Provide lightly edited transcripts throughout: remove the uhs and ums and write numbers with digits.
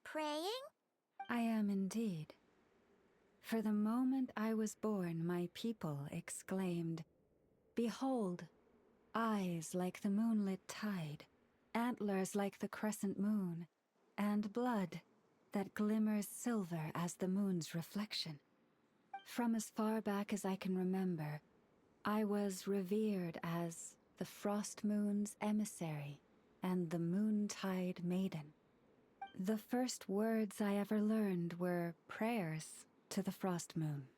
Praying? I am indeed. For the moment I was born, my people exclaimed, "Behold, eyes like the moonlit tide, antlers like the crescent moon, and blood that glimmers silver as the moon's reflection." From as far back as I can remember, I was revered as the frost moon's emissary and the moontide maiden. The first words I ever learned were prayers to the frost moon.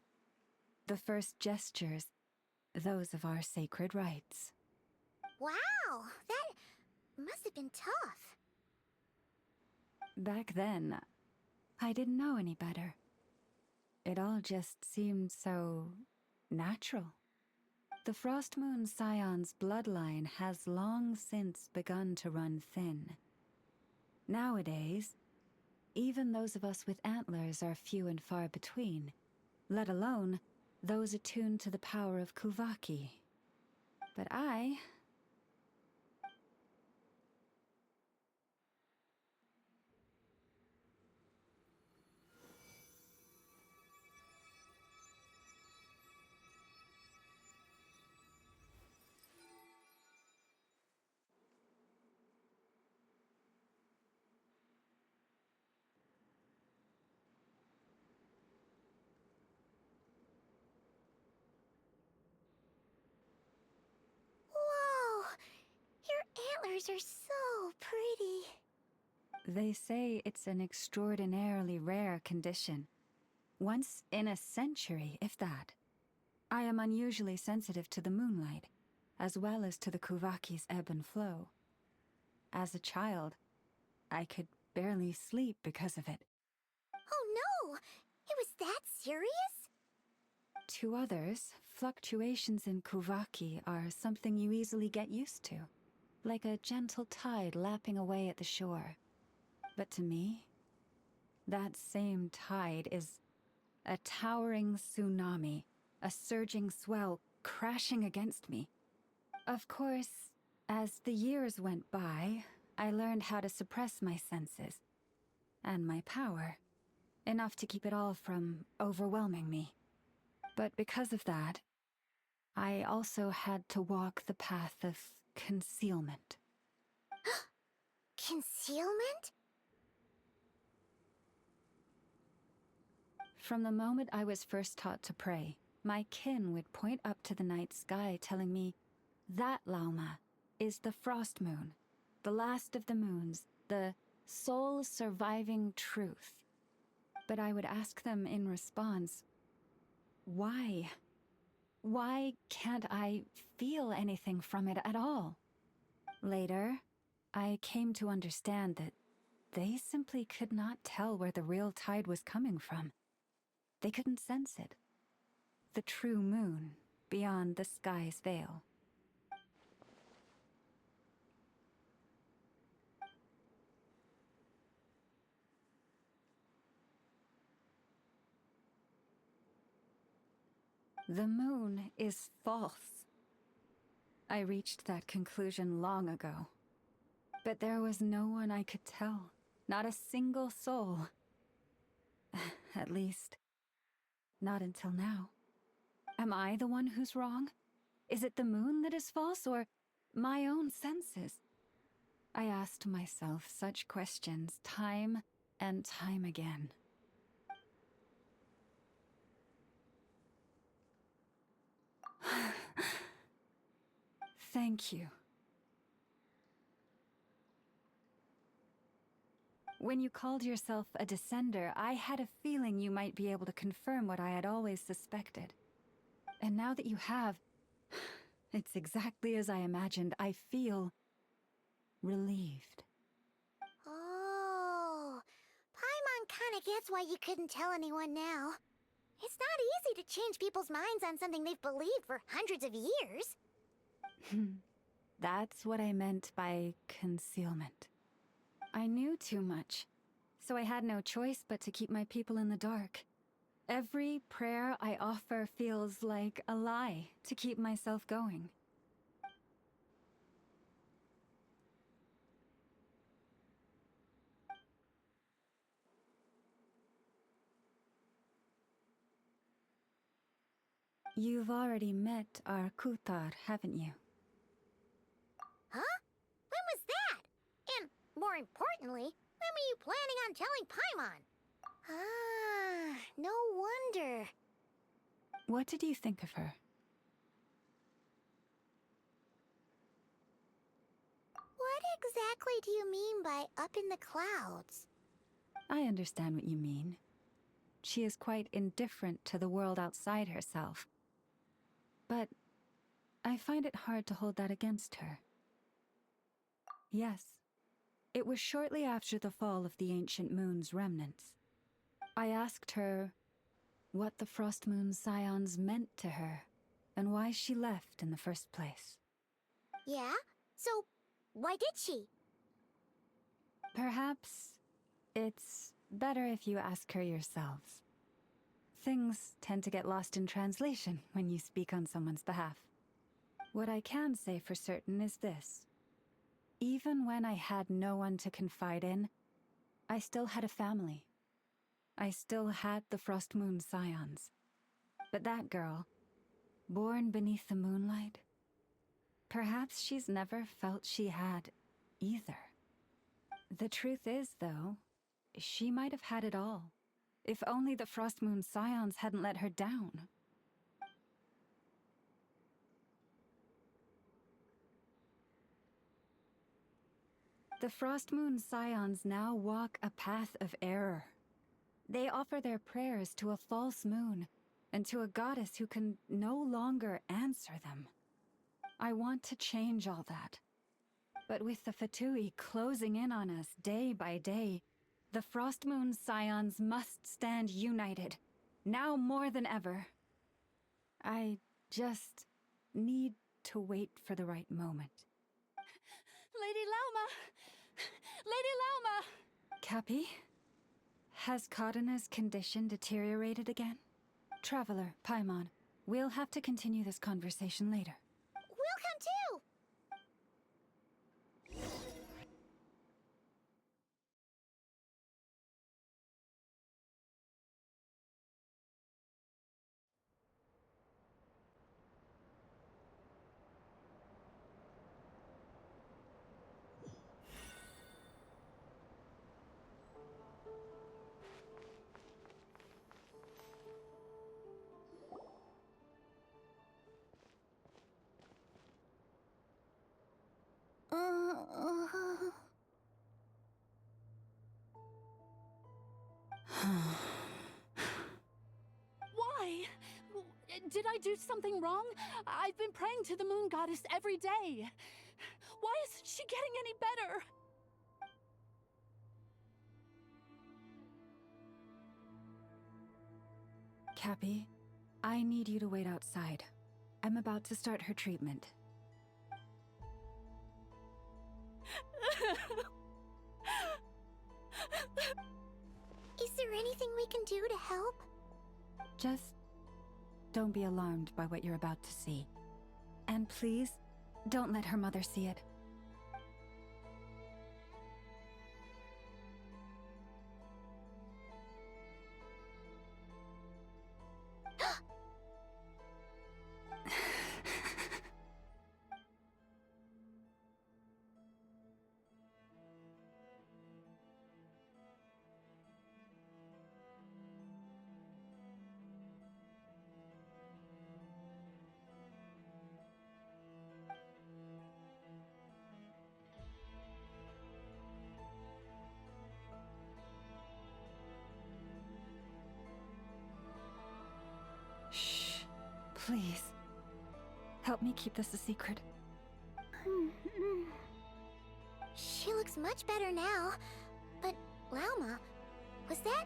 The first gestures, those of our sacred rites. Wow, that must have been tough. Back then, I didn't know any better. It all just seemed so natural. The Frost Moon Scion's bloodline has long since begun to run thin. Nowadays, even those of us with antlers are few and far between, let alone those attuned to the power of Kuvaki. But I... Whoa! Your antlers are so pretty. They say it's an extraordinarily rare condition. Once in a century, if that. I am unusually sensitive to the moonlight, as well as to the Kuvaki's ebb and flow. As a child, I could barely sleep because of it. Oh no! It was that serious? To others, fluctuations in Kuvaki are something you easily get used to, like a gentle tide lapping away at the shore. But to me, that same tide is a towering tsunami, a surging swell crashing against me. Of course, as the years went by, I learned how to suppress my senses. and my power, enough to keep it all from overwhelming me. But because of that, I also had to walk the path of concealment. Concealment? From the moment I was first taught to pray, my kin would point up to the night sky telling me, "That, Lauma, is the frost moon, the last of the moons, the sole surviving truth." But I would ask them in response, why? Why can't I feel anything from it at all? Later, I came to understand that they simply could not tell where the real tide was coming from. They couldn't sense it. The true moon beyond the sky's veil. The moon is false. I reached that conclusion long ago. But there was no one I could tell. Not a single soul. At least, not until now. Am I the one who's wrong? Is it the moon that is false, or my own senses? I asked myself such questions time and time again. Thank you. When you called yourself a descender, I had a feeling you might be able to confirm what I had always suspected. And now that you have, it's exactly as I imagined. I feel relieved. Oh, Paimon kinda gets why you couldn't tell anyone now. It's not easy to change people's minds on something they've believed for hundreds of years. That's what I meant by concealment. I knew too much, so I had no choice but to keep my people in the dark. Every prayer I offer feels like a lie to keep myself going. You've already met our Kutar, haven't you? Huh? When was that? And, more importantly, when were you planning on telling Paimon? Ah, no wonder. What did you think of her? What exactly do you mean by up in the clouds? I understand what you mean. She is quite indifferent to the world outside herself. But I find it hard to hold that against her. Yes, it was shortly after the fall of the ancient moon's remnants. I asked her what the Frost Moon Scions meant to her, and why she left in the first place. Yeah? So, why did she? Perhaps it's better if you ask her yourselves. Things tend to get lost in translation when you speak on someone's behalf. What I can say for certain is this. Even when I had no one to confide in, I still had a family. I still had the Frost Moon Scions. But that girl, born beneath the moonlight, perhaps she's never felt she had either. The truth is, though, she might have had it all, if only the Frost Moon Scions hadn't let her down. The Frost Moon Scions now walk a path of error. They offer their prayers to a false moon, and to a goddess who can no longer answer them. I want to change all that. But with the Fatui closing in on us day by day, the Frost Moon Scions must stand united, now more than ever. I just need to wait for the right moment. Lady Lauma! Lady Lauma! Cappy? Has Kadana's condition deteriorated again? Traveler, Paimon, we'll have to continue this conversation later. We'll come too! Why? Did I do something wrong? I've been praying to the moon goddess every day. Why isn't she getting any better? Cappy, I need you to wait outside. I'm about to start her treatment. Is there anything we can do to help? Just don't be alarmed by what you're about to see. And please, don't let her mother see it. Shh. Please. Help me keep this a secret. She looks much better now. But, Lauma, was that...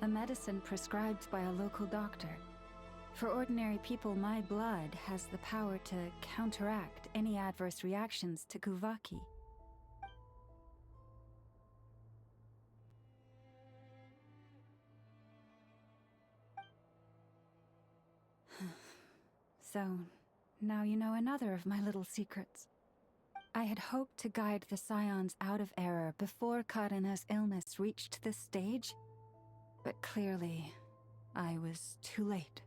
A medicine prescribed by a local doctor. For ordinary people, my blood has the power to counteract any adverse reactions to Kuvaki. So, now you know another of my little secrets. I had hoped to guide the Scions out of error before Karena's illness reached this stage, but clearly, I was too late.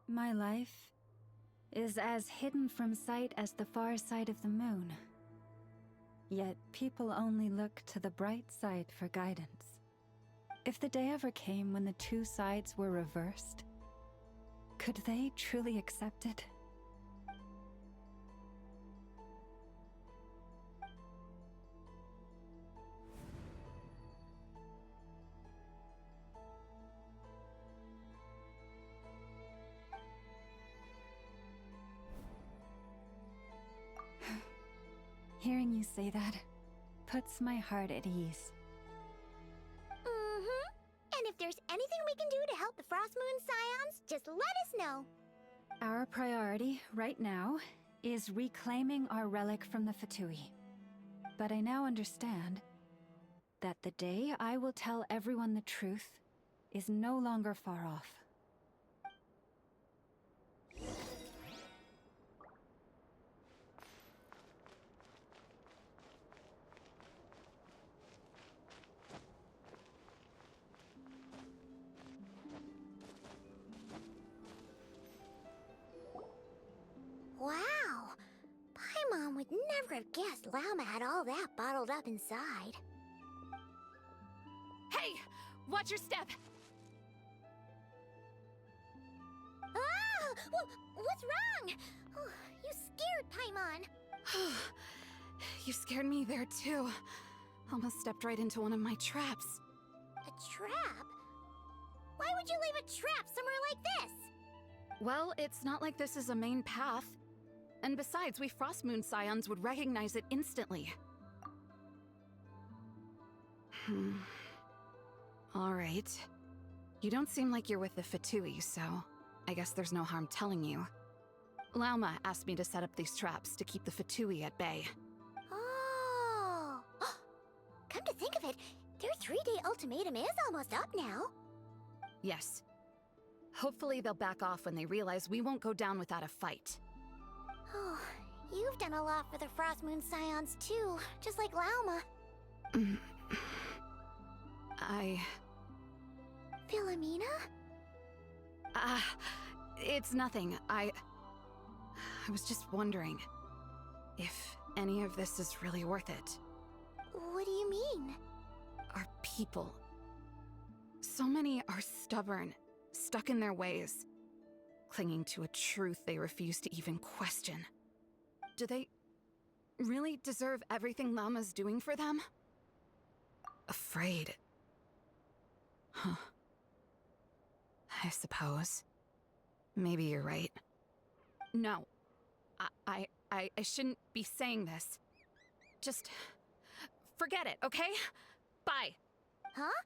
My life is as hidden from sight as the far side of the moon. Yet people only look to the bright side for guidance. If the day ever came when the two sides were reversed, could they truly accept it? Hearing you say that puts my heart at ease. And if there's anything we can do to help the Frost Moon Scions, just let us know. Our priority right now is reclaiming our relic from the Fatui. But I now understand that the day I will tell everyone the truth is no longer far off. Wow! Paimon would never have guessed Lauma had all that bottled up inside. Hey! Watch your step! Ah! What's wrong? Oh, you scared Paimon. You scared me there too. Almost stepped right into one of my traps. A trap? Why would you leave a trap somewhere like this? Well, it's not like this is a main path. And besides, we Frost Moon Scions would recognize it instantly. Alright. You don't seem like you're with the Fatui, so I guess there's no harm telling you. Lauma asked me to set up these traps to keep the Fatui at bay. Oh! Come to think of it, their 3-day ultimatum is almost up now. Yes. Hopefully they'll back off when they realize we won't go down without a fight. Oh, you've done a lot for the Frost Moon Scions too, just like Lauma. Philomena? It's nothing. I was just wondering if any of this is really worth it. What do you mean? Our people. So many are stubborn, stuck in their ways. clinging to a truth they refuse to even question. Do they really deserve everything Llama's doing for them? Afraid. Huh. I suppose. Maybe you're right. No. I shouldn't be saying this. Just forget it, okay? Bye. Huh?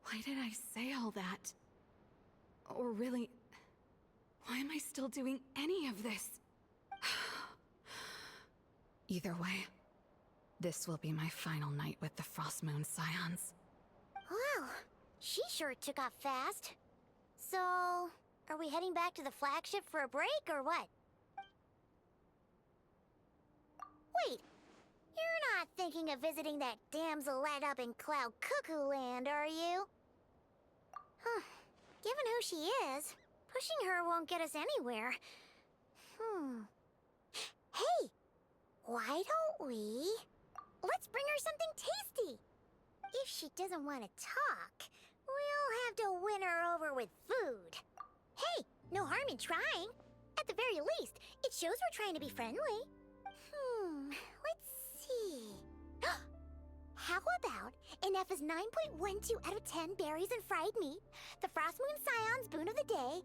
Why did I say all that? Or really, why am I still doing any of this? Either way, this will be my final night with the Frostmoon Scions. Wow, she sure took off fast. So, are we heading back to the flagship for a break, or what? Wait, you're not thinking of visiting that damsel light up in Cloud Cuckoo Land, are you? Huh. Given who she is, pushing her won't get us anywhere. Hey! Why don't we... Let's bring her something tasty! If she doesn't want to talk, we'll have to win her over with food. Hey, no harm in trying. At the very least, it shows we're trying to be friendly. Let's see. How about Inef's 9.12 out of 10 berries and fried meat, the Frostmoon Scion's boon of the day,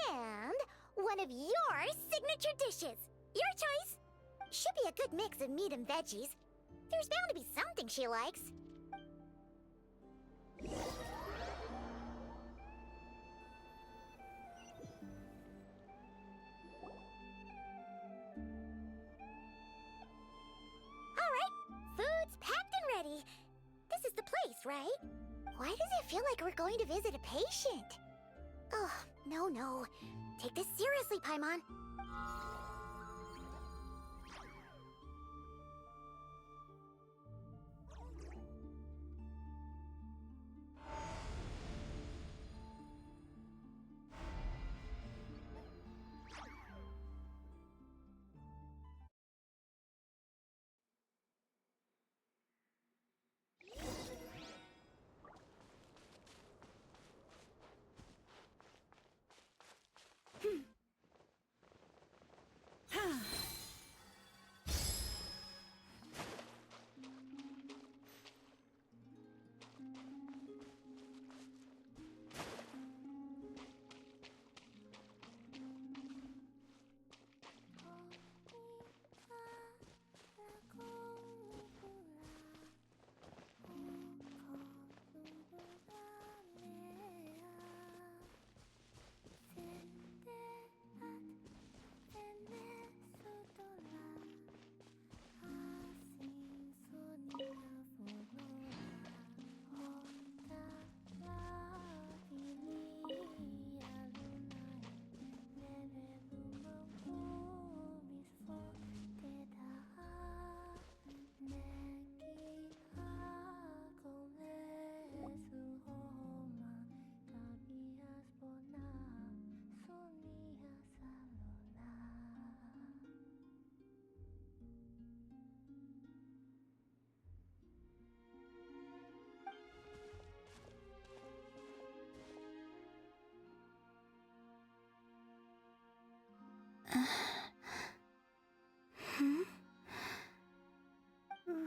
and one of your signature dishes? Your choice. Should be a good mix of meat and veggies. There's bound to be something she likes. Food's packed and ready. This is the place, right? Why does it feel like we're going to visit a patient? Oh, no. Take this seriously, Paimon.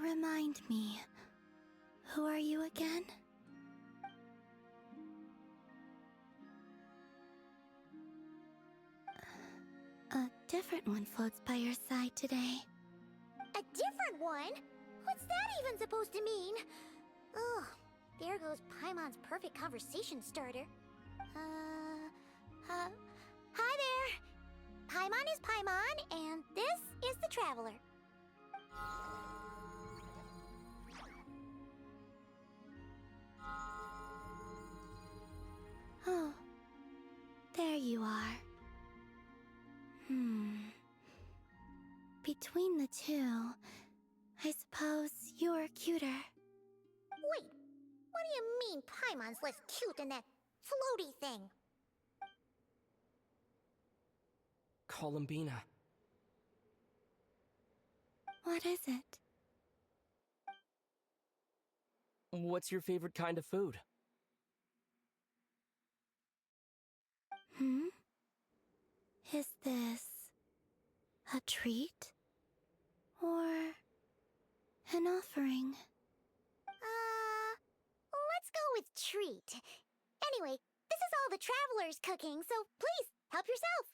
Remind me, who are you again? A different one floats by your side today. A different one? What's that even supposed to mean? Ugh, there goes Paimon's perfect conversation starter. Hi there! Paimon is Paimon, and this is the Traveler. Oh, there you are. Between the two, I suppose you're cuter. Wait, what do you mean Paimon's less cute than that floaty thing? Columbina. What is it? What's your favorite kind of food? Hmm? Is this a treat? Or an offering? Let's go with treat. Anyway, this is all the traveler's cooking, so please, help yourself.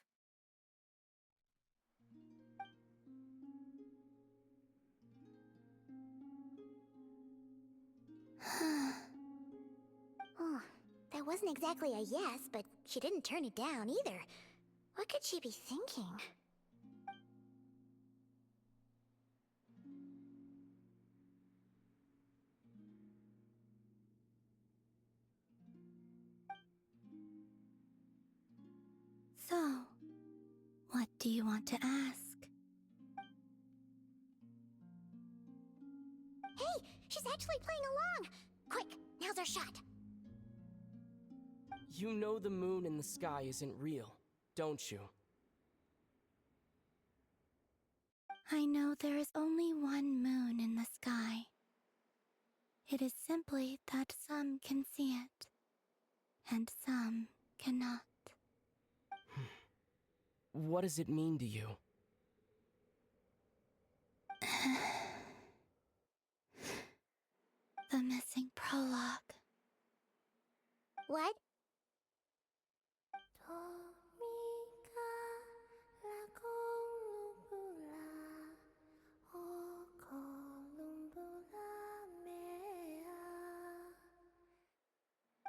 Oh, that wasn't exactly a yes, but she didn't turn it down either. What could she be thinking? So, what do you want to ask? Hey, she's actually playing along! Quick, now's our shot. You know the moon in the sky isn't real, don't you? I know there is only one moon in the sky. It is simply that some can see it, and some cannot. What does it mean to you? The missing prologue. What?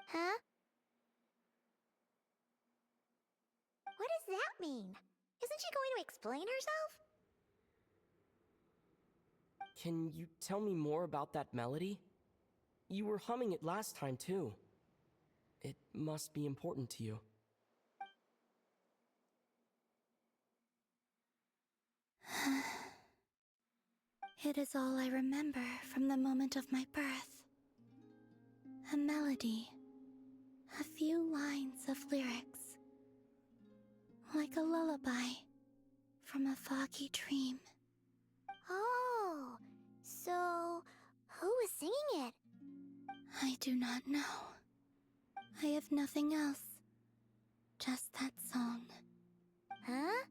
Huh? What does that mean? Isn't she going to explain herself? Can you tell me more about that melody? You were humming it last time, too. It must be important to you. It is all I remember from the moment of my birth. A melody. A few lines of lyrics. Like a lullaby from a foggy dream. Oh, so who was singing it? I do not know. I have nothing else. Just that song. Huh?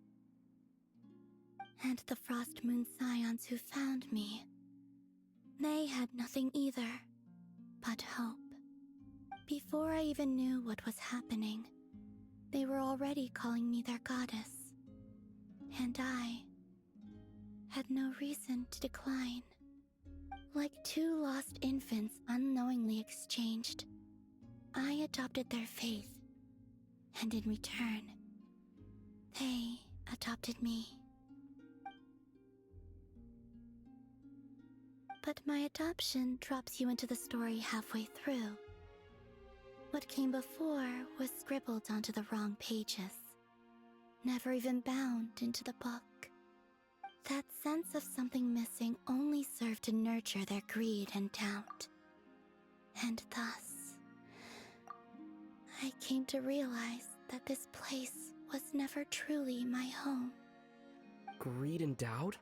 And the Frost Moon Scions who found me. They had nothing either, but hope. Before I even knew what was happening, they were already calling me their goddess. And I had no reason to decline. Like two lost infants unknowingly exchanged, I adopted their faith. And in return, they adopted me. But my adoption drops you into the story halfway through. What came before was scribbled onto the wrong pages, never even bound into the book. That sense of something missing only served to nurture their greed and doubt. And thus, I came to realize that this place was never truly my home. Greed and doubt?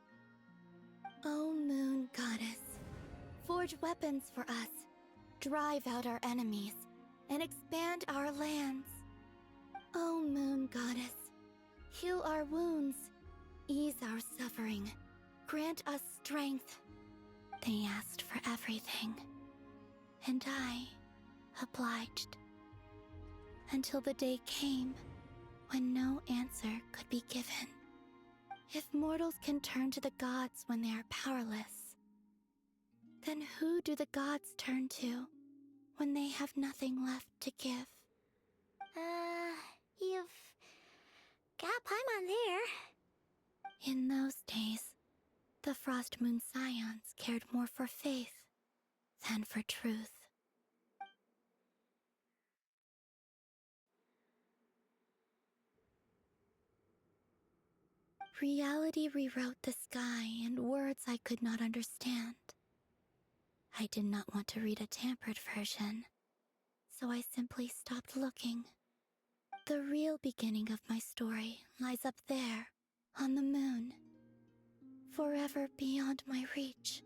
O Moon Goddess, forge weapons for us, drive out our enemies, and expand our lands. O Moon Goddess, heal our wounds, ease our suffering, grant us strength. They asked for everything, and I obliged. Until the day came when no answer could be given. If mortals can turn to the gods when they are powerless, then who do the gods turn to when they have nothing left to give? You've got Paimon there. In those days, the Frost Moon Scions cared more for faith than for truth. Reality rewrote the sky in words I could not understand. I did not want to read a tampered version, so I simply stopped looking. The real beginning of my story lies up there, on the moon, forever beyond my reach.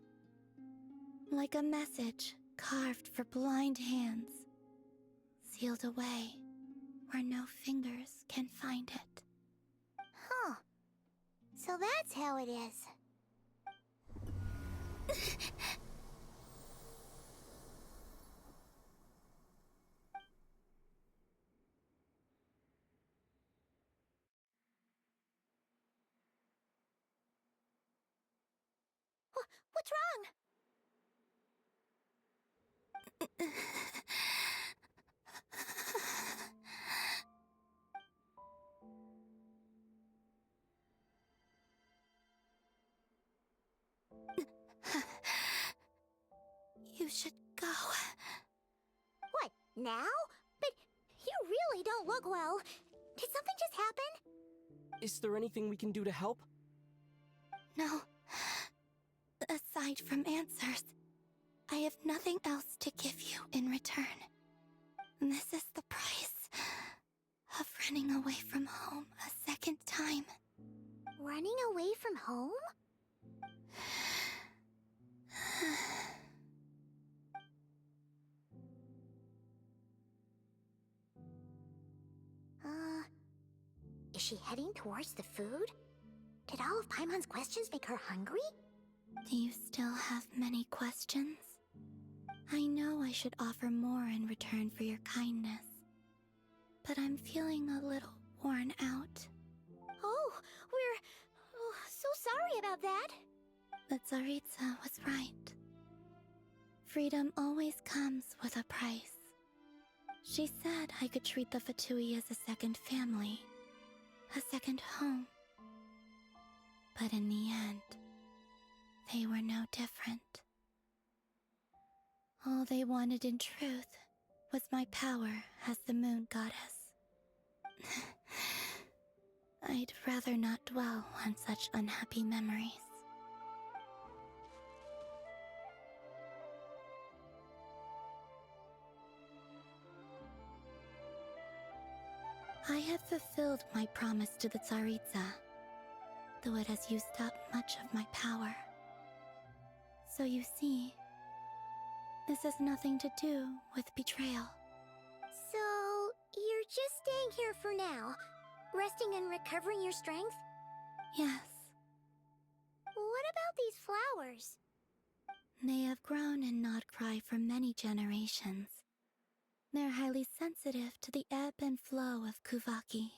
Like a message carved for blind hands, sealed away where no fingers can find it. Huh. So that's how it is. What's wrong? You should go. What, now? But you really don't look well. Did something just happen? Is there anything we can do to help? No. Aside from answers, I have nothing else to give you in return. This is the price of running away from home a second time. Running away from home? Is she heading towards the food? Did all of Paimon's questions make her hungry? Do you still have many questions? I know I should offer more in return for your kindness, but I'm feeling a little worn out. Oh, we're so sorry about that. The Tsaritsa was right. Freedom always comes with a price. She said I could treat the Fatui as a second family, a second home. But in the end, they were no different. All they wanted in truth was my power as the moon goddess. I'd rather not dwell on such unhappy memories. I have fulfilled my promise to the Tsaritsa, though it has used up much of my power. So you see, this has nothing to do with betrayal. So, you're just staying here for now, resting and recovering your strength? Yes. What about these flowers? They have grown in Nodcry for many generations. They're highly sensitive to the ebb and flow of Kuvaki.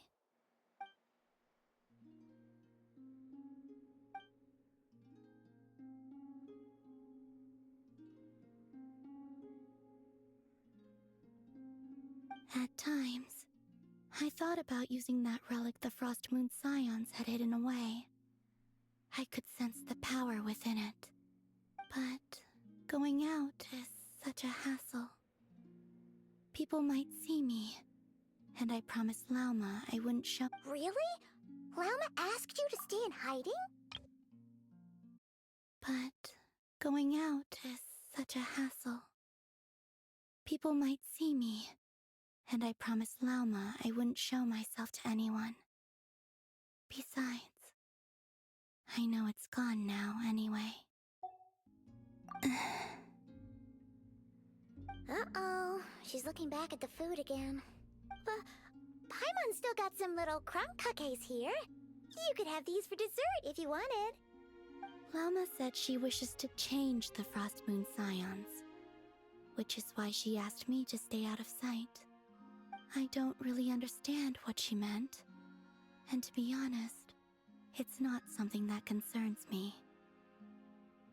At times, I thought about using that relic the Frost Moon Scions had hidden away. I could sense the power within it. But going out is such a hassle. People might see me, and I promised Lauma I wouldn't show— Really? Lauma asked you to stay in hiding? But going out is such a hassle. People might see me, and I promised Lauma I wouldn't show myself to anyone. Besides, I know it's gone now anyway. Uh-oh, she's looking back at the food again. But Paimon's still got some little crumb cookies here. You could have these for dessert if you wanted. Lauma said she wishes to change the Frost Moon Scions, which is why she asked me to stay out of sight. I don't really understand what she meant, and to be honest, it's not something that concerns me.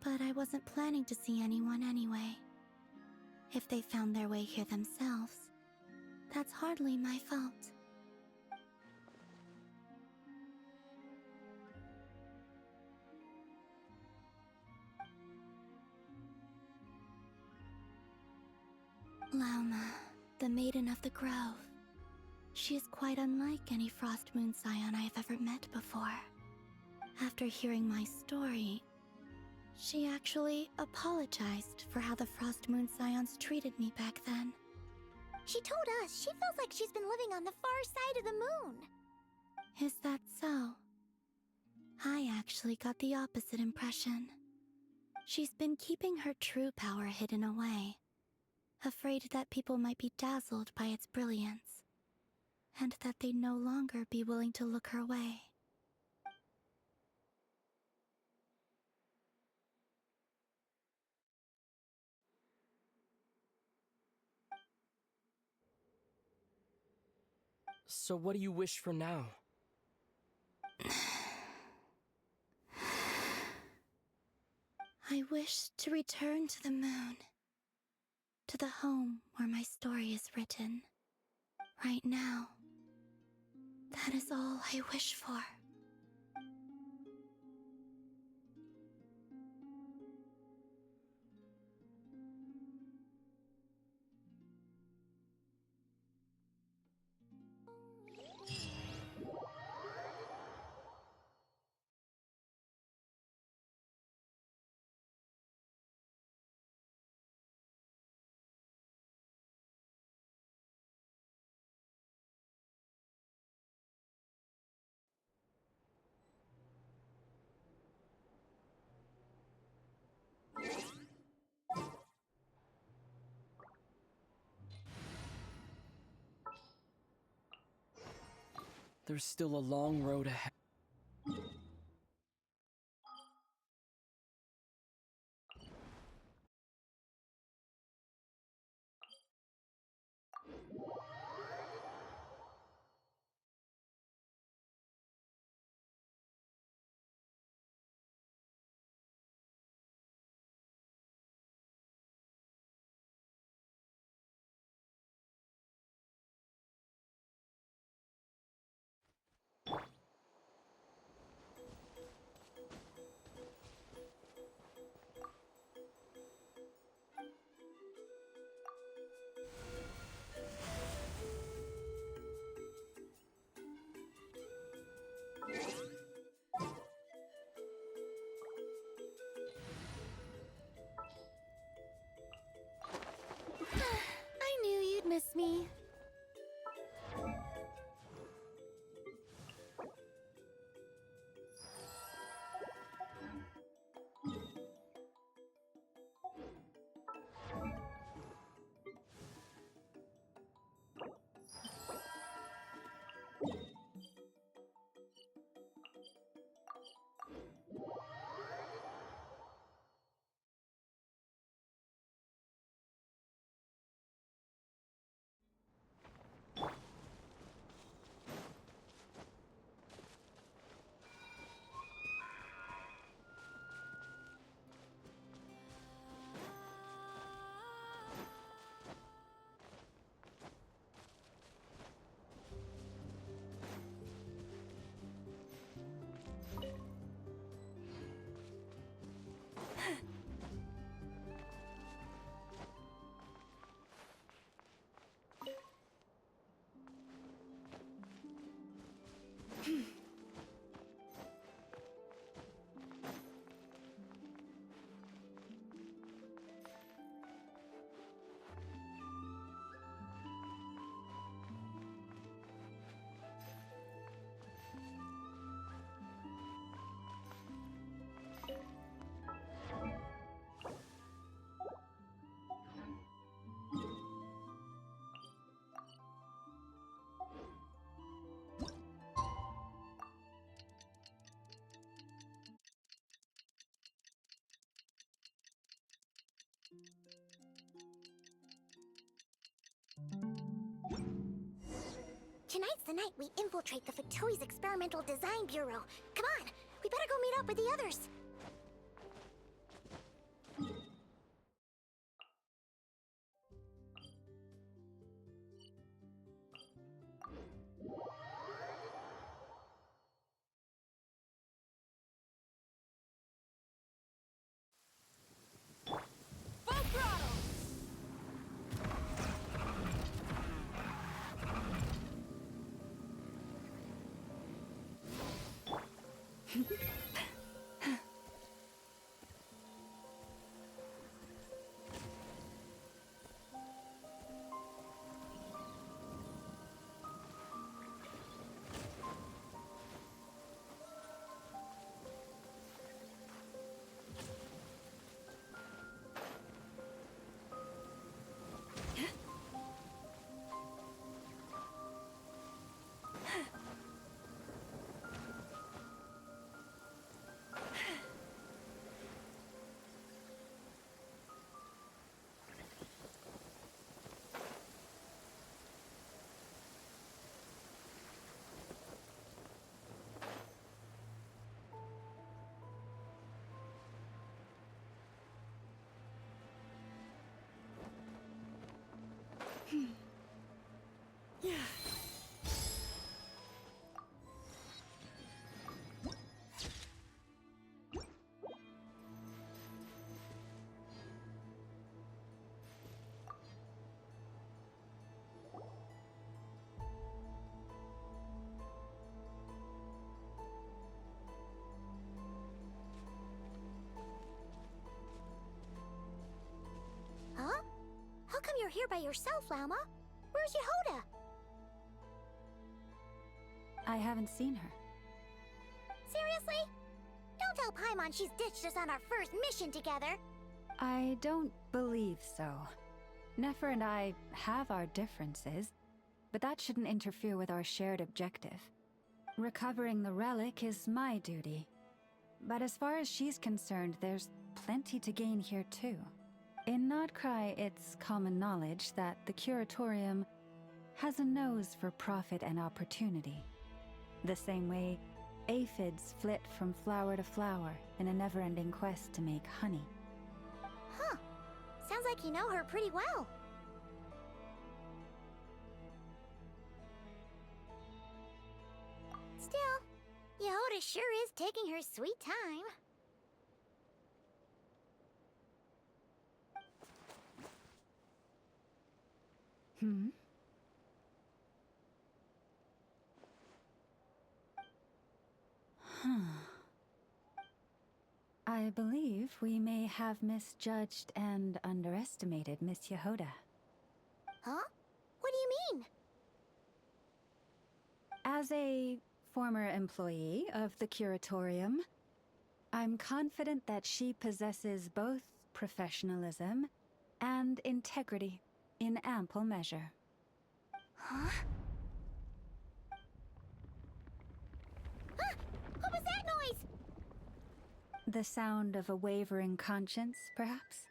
But I wasn't planning to see anyone anyway. If they found their way here themselves, that's hardly my fault. Lauma, the Maiden of the Grove. She is quite unlike any Frost Moon Scion I have ever met before. After hearing my story, she actually apologized for how the Frost Moon Scions treated me back then. She told us she feels like she's been living on the far side of the moon. Is that so? I actually got the opposite impression. She's been keeping her true power hidden away, afraid that people might be dazzled by its brilliance. and that they'd no longer be willing to look her way. So what do you wish for now? I wish to return to the moon, to the home where my story is written. Right now, that is all I wish for. There's still a long road ahead. I knew you'd miss me. Tonight's the night we infiltrate the Fatoi's Experimental Design Bureau. Come on, we better go meet up with the others. here by yourself, Lauma. Where's Yehoda? I haven't seen her. Seriously? Don't tell Paimon she's ditched us on our first mission together. I don't believe so. Nefer and I have our differences, but that shouldn't interfere with our shared objective. Recovering the relic is my duty. But as far as she's concerned, there's plenty to gain here too. In Nodcry, it's common knowledge that the Curatorium has a nose for profit and opportunity. The same way aphids flit from flower to flower in a never-ending quest to make honey. Huh. Sounds like you know her pretty well. Still, Yehoda sure is taking her sweet time. I believe we may have misjudged and underestimated Miss Yehoda. Huh? What do you mean? As a former employee of the Curatorium, I'm confident that she possesses both professionalism and integrity in ample measure. Huh? What was that noise? The sound of a wavering conscience, perhaps?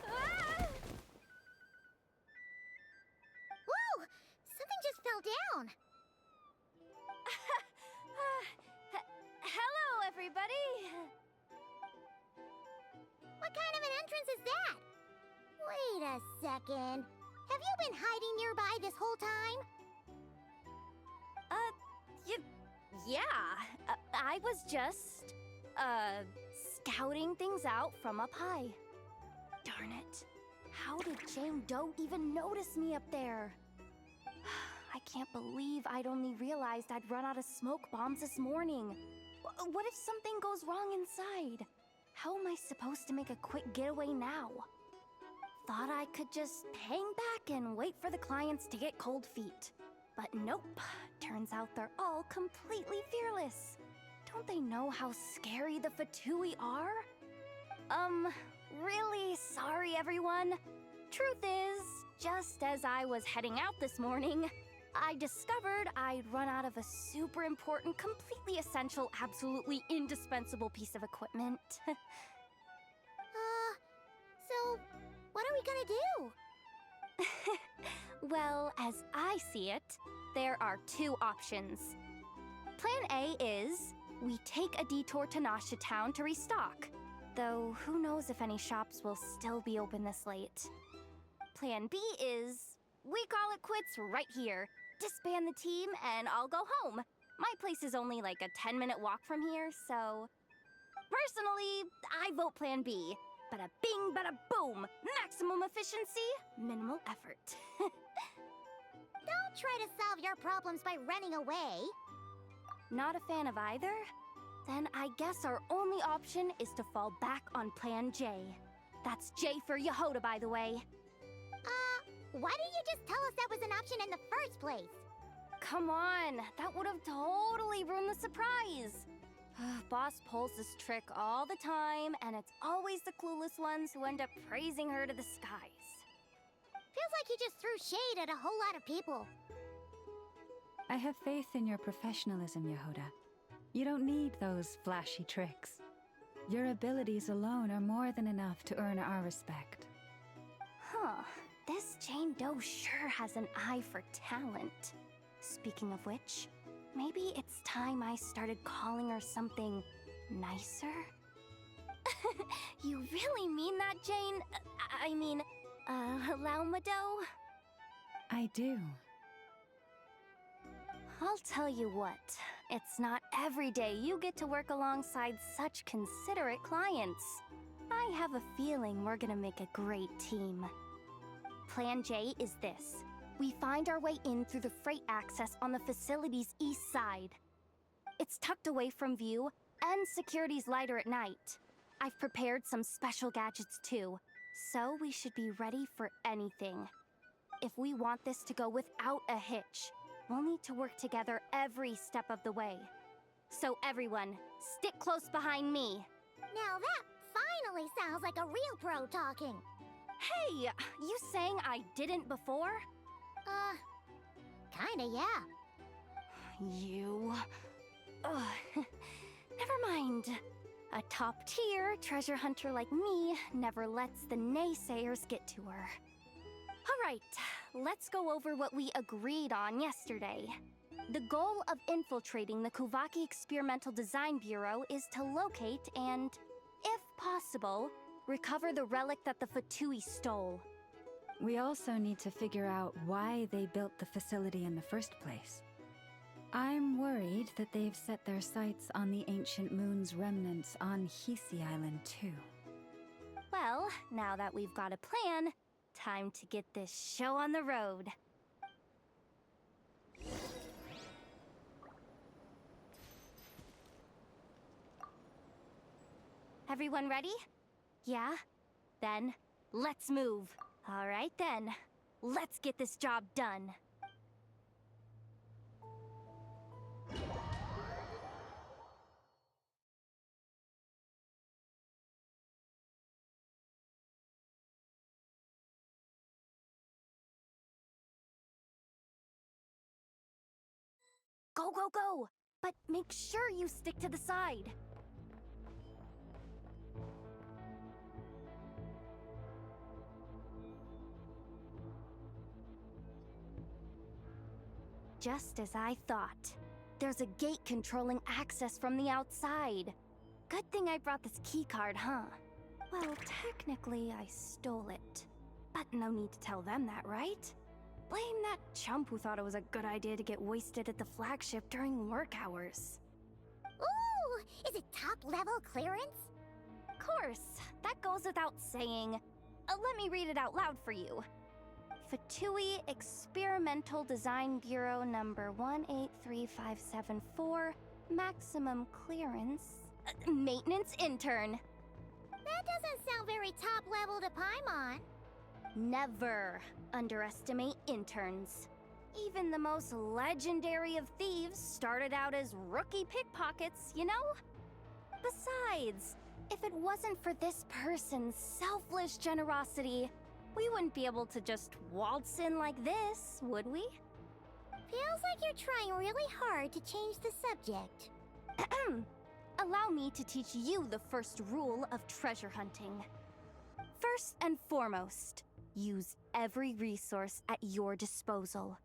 Ah! Whoa! Something just fell down. Hello, everybody! What kind of an entrance is that? Wait a second. Have you been hiding nearby this whole time? Yeah. I was just, scouting things out from up high. Darn it. How did Jane Doe even notice me up there? I can't believe I'd only realized I'd run out of smoke bombs this morning. What if something goes wrong inside? How am I supposed to make a quick getaway now? Thought I could just hang back and wait for the clients to get cold feet. But nope. Turns out they're all completely fearless. Don't they know how scary the Fatui are? Really sorry, everyone. Truth is, just as I was heading out this morning, I discovered I'd run out of a super important, completely essential, absolutely indispensable piece of equipment. So, what are we gonna do? Well, as I see it, there are two options. Plan A is we take a detour to Nasha Town to restock, though who knows if any shops will still be open this late. Plan B is we call it quits right here, disband the team, and I'll go home. My place is only like a 10-minute walk from here, so... Personally, I vote Plan B. Bada bing, bada boom! Maximum efficiency, minimal effort. Don't try to solve your problems by running away. Not a fan of either? Then I guess our only option is to fall back on Plan J. That's J for Yehoda, by the way. Why didn't you just tell us that was an option in the first place? Come on, that would have totally ruined the surprise. Boss pulls this trick all the time, and it's always the clueless ones who end up praising her to the skies. Feels like he just threw shade at a whole lot of people. I have faith in your professionalism, Yehoda. You don't need those flashy tricks. Your abilities alone are more than enough to earn our respect. Huh. This Jane Doe sure has an eye for talent. Speaking of which, maybe it's time I started calling her something nicer? You really mean that, Jane? I mean, Lauma Doe? I do. I'll tell you what, it's not every day you get to work alongside such considerate clients. I have a feeling we're gonna make a great team. Plan J is this. We find our way in through the freight access on the facility's east side. It's tucked away from view, and security's lighter at night. I've prepared some special gadgets too, So we should be ready for anything. If we want this to go without a hitch, we'll need to work together every step of the way. So everyone, stick close behind me. Now that finally sounds like a real pro talking. Hey, you saying I didn't before? Kinda, yeah. You... Ugh. Never mind. A top-tier treasure hunter like me never lets the naysayers get to her. Alright, let's go over what we agreed on yesterday. The goal of infiltrating the Kuvaki Experimental Design Bureau is to locate and, if possible, recover the relic that the Fatui stole. We also need to figure out why they built the facility in the first place. I'm worried that they've set their sights on the ancient moon's remnants on Hisi Island too. Well, now that we've got a plan, time to get this show on the road. Everyone ready? Yeah? Then, let's move. All right then, let's get this job done. Go, go, go! But make sure you stick to the side. Just as I thought. There's a gate controlling access from the outside. Good thing I brought this keycard, huh? Well, technically I stole it. But no need to tell them that, right? Blame that chump who thought it was a good idea to get wasted at the flagship during work hours. Ooh, is it top-level clearance? Of course, that goes without saying. Let me read it out loud for you. Fatui Experimental Design Bureau number 183574, maximum clearance, maintenance intern. That doesn't sound very top-level to Paimon. Never underestimate interns. Even the most legendary of thieves started out as rookie pickpockets, you know? Besides, if it wasn't for this person's selfless generosity, we wouldn't be able to just waltz in like this, would we? Feels like you're trying really hard to change the subject. Allow me to teach you the first rule of treasure hunting. First and foremost, use every resource at your disposal.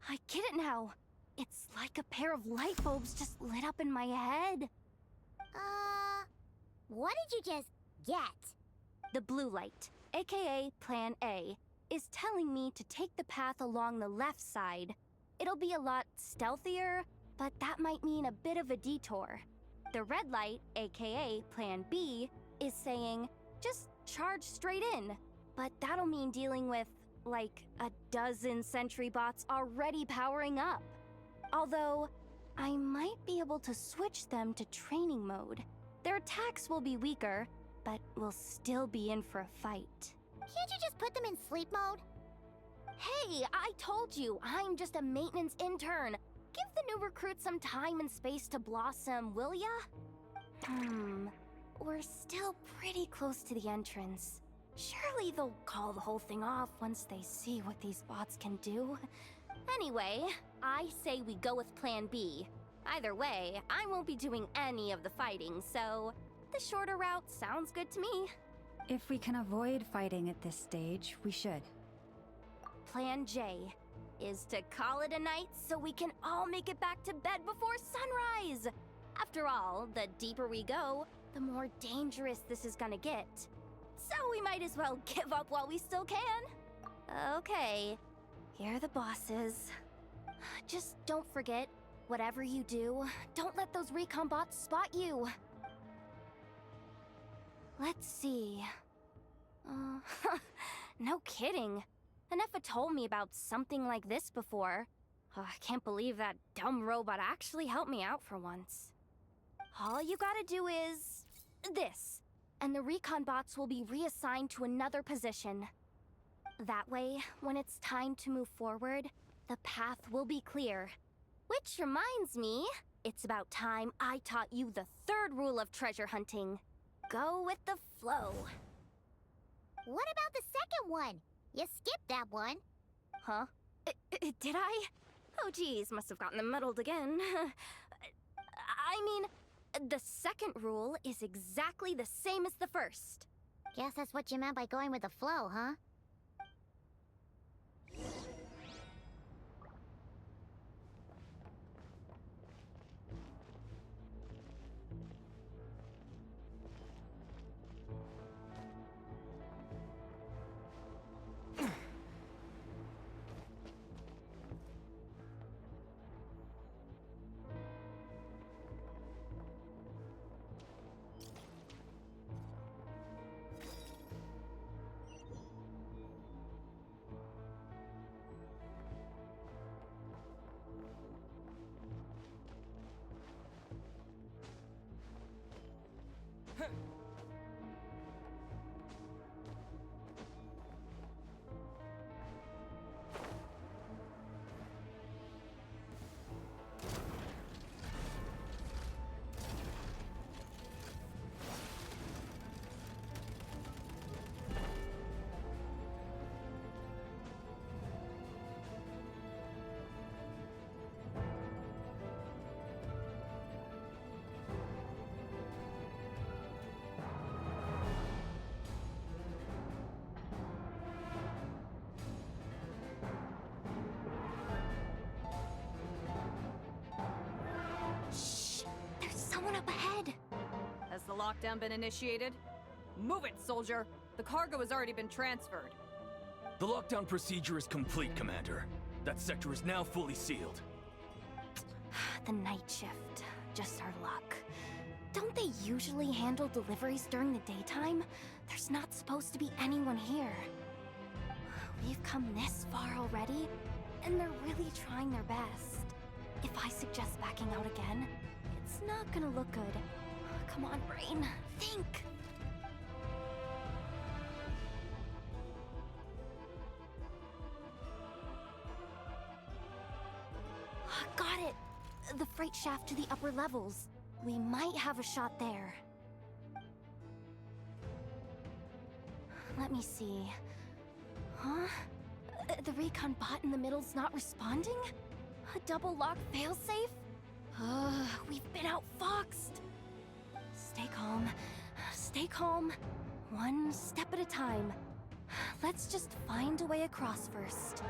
I get it now. It's like a pair of light bulbs just lit up in my head. What did you just get? The blue light, aka Plan A, is telling me to take the path along the left side. It'll be a lot stealthier, but that might mean a bit of a detour. The red light, aka Plan B, is saying, just charge straight in. But that'll mean dealing with, like, a dozen sentry bots already powering up. Although, I might be able to switch them to training mode. Their attacks will be weaker, but we'll still be in for a fight. Can't you just put them in sleep mode? Hey, I told you, I'm just a maintenance intern. Give the new recruits some time and space to blossom, will ya? We're still pretty close to the entrance. Surely they'll call the whole thing off once they see what these bots can do. Anyway, I say we go with Plan B. Either way, I won't be doing any of the fighting, so the shorter route sounds good to me. If we can avoid fighting at this stage, we should. Plan J is to call it a night so we can all make it back to bed before sunrise. After all, the deeper we go, the more dangerous this is gonna get. So we might as well give up while we still can. Okay, here are the bosses. Just don't forget, whatever you do, don't let those recon bots spot you. Let's see. No kidding. Anefa told me about something like this before. I can't believe that dumb robot actually helped me out for once. All you gotta do is this, and the recon bots will be reassigned to another position. That way, when it's time to move forward, the path will be clear. Which reminds me, it's about time I taught you the third rule of treasure hunting. Go with the flow. What about the second one? You skipped that one. Huh? Did I? Oh geez, must have gotten them muddled again. I mean, the second rule is exactly the same as the first. Guess that's what you meant by going with the flow, huh? Someone up ahead! Has the lockdown been initiated? Move it, soldier! The cargo has already been transferred. The lockdown procedure is complete, Commander. That sector is now fully sealed. The night shift. Just our luck. Don't they usually handle deliveries during the daytime? There's not supposed to be anyone here. We've come this far already, and they're really trying their best. If I suggest backing out again, it's not gonna look good. Come on, brain. Think! Got it! The freight shaft to the upper levels. We might have a shot there. Let me see. Huh? The recon bot in the middle's not responding? A double lock failsafe? We've been outfoxed. Stay calm. Stay calm. One step at a time. Let's just find a way across first.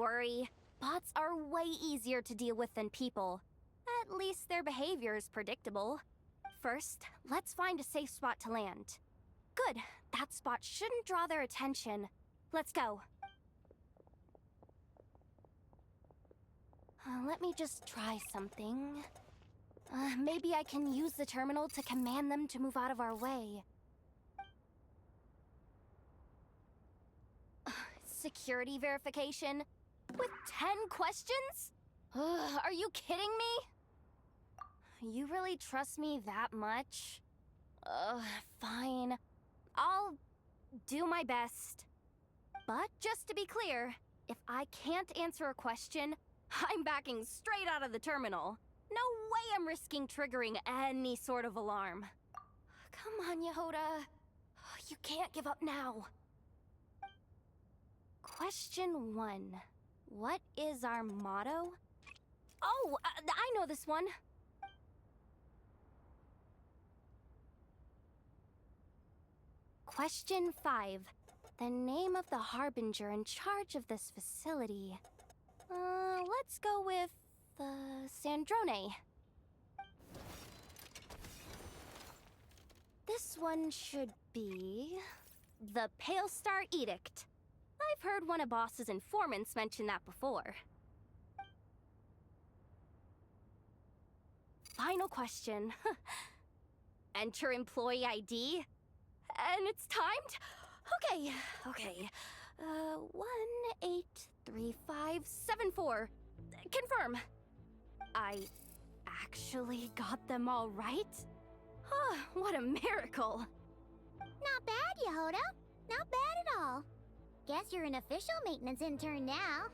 worry. Bots are way easier to deal with than people. At least their behavior is predictable. First, let's find a safe spot to land. Good. That spot shouldn't draw their attention. Let's go. Let me just try something. Maybe I can use the terminal to command them to move out of our way. Security verification? With 10 questions? Are you kidding me? You really trust me that much? Fine. I'll do my best. But just to be clear, if I can't answer a question, I'm backing straight out of the terminal. No way I'm risking triggering any sort of alarm. Come on, Yehoda. You can't give up now. Question 1. What is our motto? Oh, I know this one. Question 5. The name of the harbinger in charge of this facility. Let's go with, Sandrone. This one should be... the Pale Star Edict. I've heard one of Boss's informants mention that before. Final question. Enter employee ID. And it's timed? Okay. 183574. Confirm. I actually got them all right? What a miracle. Not bad, Yehoda. Not bad at all. Guess you're an official maintenance intern now.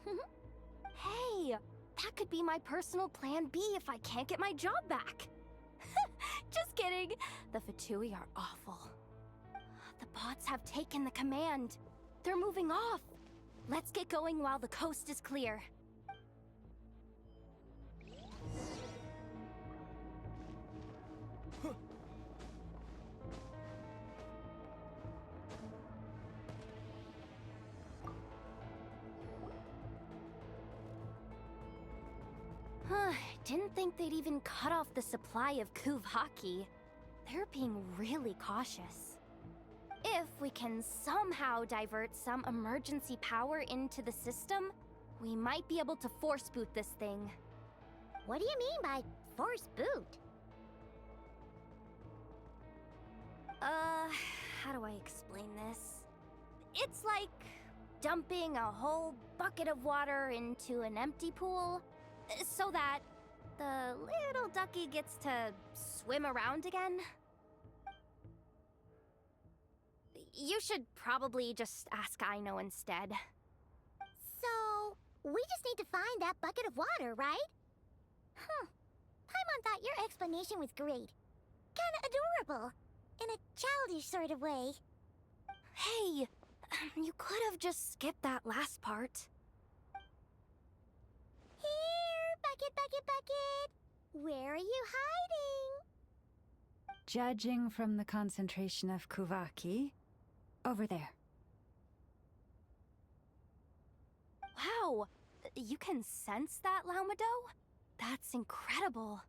Hey, that could be my personal plan B if I can't get my job back. Just kidding. The Fatui are awful. The bots have taken the command. They're moving off. Let's get going while the coast is clear. Didn't think they'd even cut off the supply of Kuvaki. They're being really cautious. If we can somehow divert some emergency power into the system, we might be able to force boot this thing. What do you mean by force boot? How do I explain this? It's like dumping a whole bucket of water into an empty pool, so that the little ducky gets to swim around again. You should probably just ask Aino instead. So, we just need to find that bucket of water, right? Paimon thought your explanation was great. Kinda adorable. In a childish sort of way. Hey, you could have just skipped that last part. Here, bucket. Where are you hiding? Judging from the concentration of Kuvaki, over there. Wow, you can sense that, Laumado? That's incredible.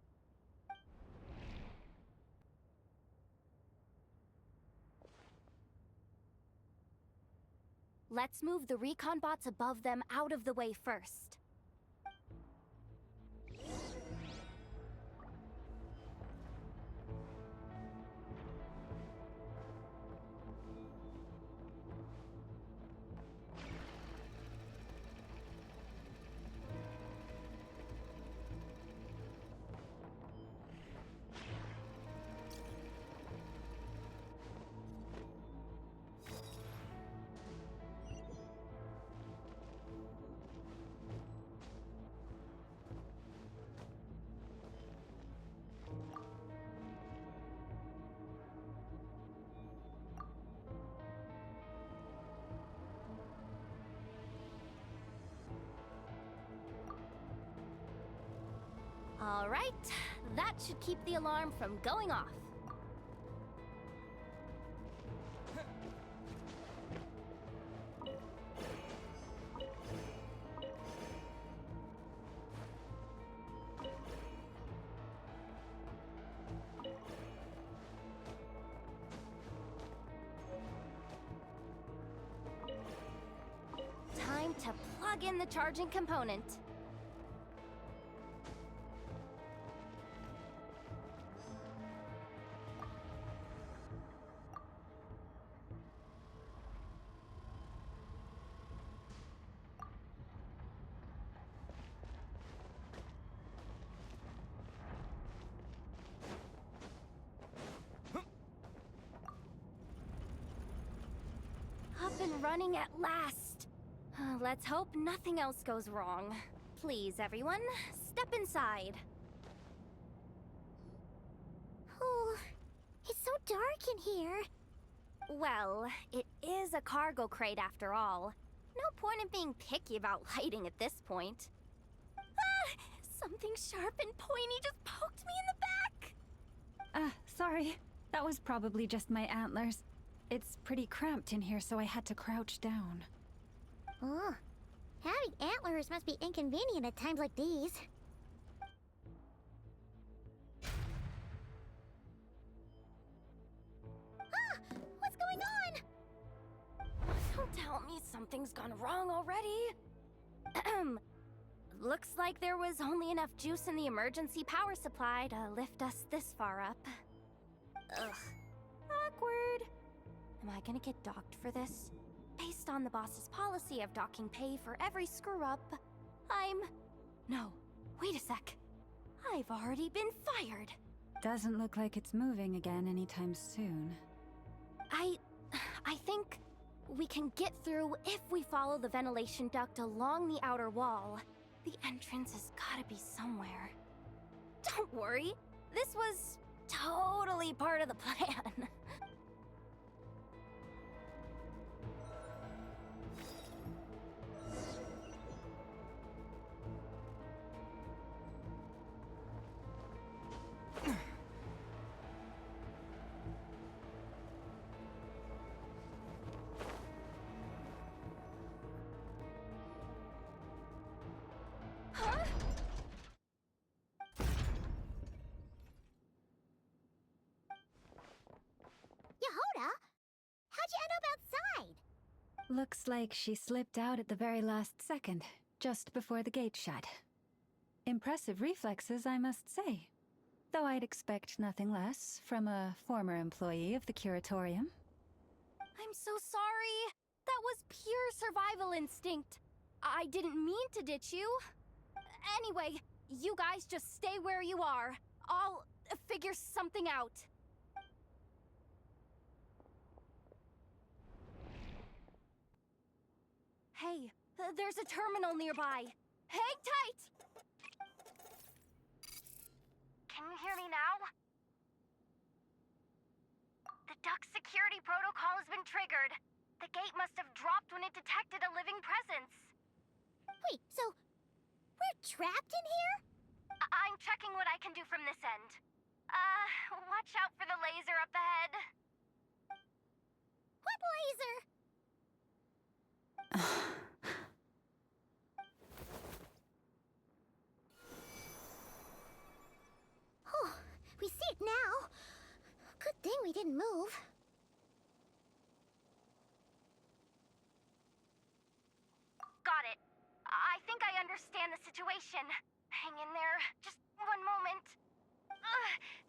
Let's move the recon bots above them out of the way first. All right, that should keep the alarm from going off. to plug in the charging component. Up and running at last. Let's hope nothing else goes wrong. Please, everyone, step inside. Oh, it's so dark in here. Well, it is a cargo crate after all. No point in being picky about lighting at this point. Ah! Something sharp and pointy just poked me in the back! Sorry. That was probably just my antlers. It's pretty cramped in here, so I had to crouch down. Oh, having antlers must be inconvenient at times like these. Ah! What's going on? Don't tell me something's gone wrong already. Looks like there was only enough juice in the emergency power supply to lift us this far up. Ugh. Awkward. Am I gonna get docked for this? Based on the boss's policy of docking pay for every screw-up, No, wait a sec. I've already been fired. Doesn't look like it's moving again anytime soon. I think we can get through if we follow the ventilation duct along the outer wall. The entrance has gotta be somewhere. Don't worry, this was totally part of the plan. Yehoda, how'd you end up outside? Looks like she slipped out at the very last second, just before the gate shut. Impressive reflexes, I must say. Though I'd expect nothing less from a former employee of the Curatorium. I'm so sorry. That was pure survival instinct. I didn't mean to ditch you. Anyway, you guys just stay where you are. I'll figure something out. Hey, there's a terminal nearby. Hang tight! Can you hear me now? The duct security protocol has been triggered. The gate must have dropped when it detected a living presence. Wait, so we're trapped in here? I'm checking what I can do from this end. Watch out for the laser up ahead. What laser? Oh, we see it now. Good thing we didn't move. Got it. I think I understand the situation. Hang in there. Just one moment.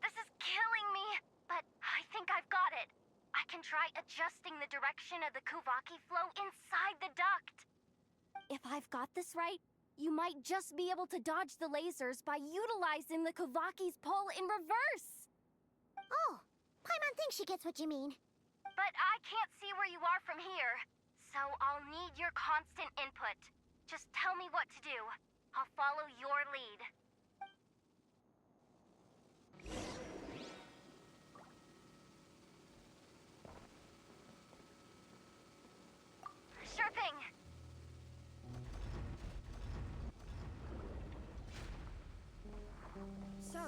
This is killing me, but I think I've got it. I can try adjusting the direction of the Kuvaki flow inside the duct. If I've got this right, you might just be able to dodge the lasers by utilizing the Kuvaki's pull in reverse. Oh, Paimon thinks she gets what you mean. But I can't see where you are from here, so I'll need your constant input. Just tell me what to do. I'll follow your lead. Sure thing. So,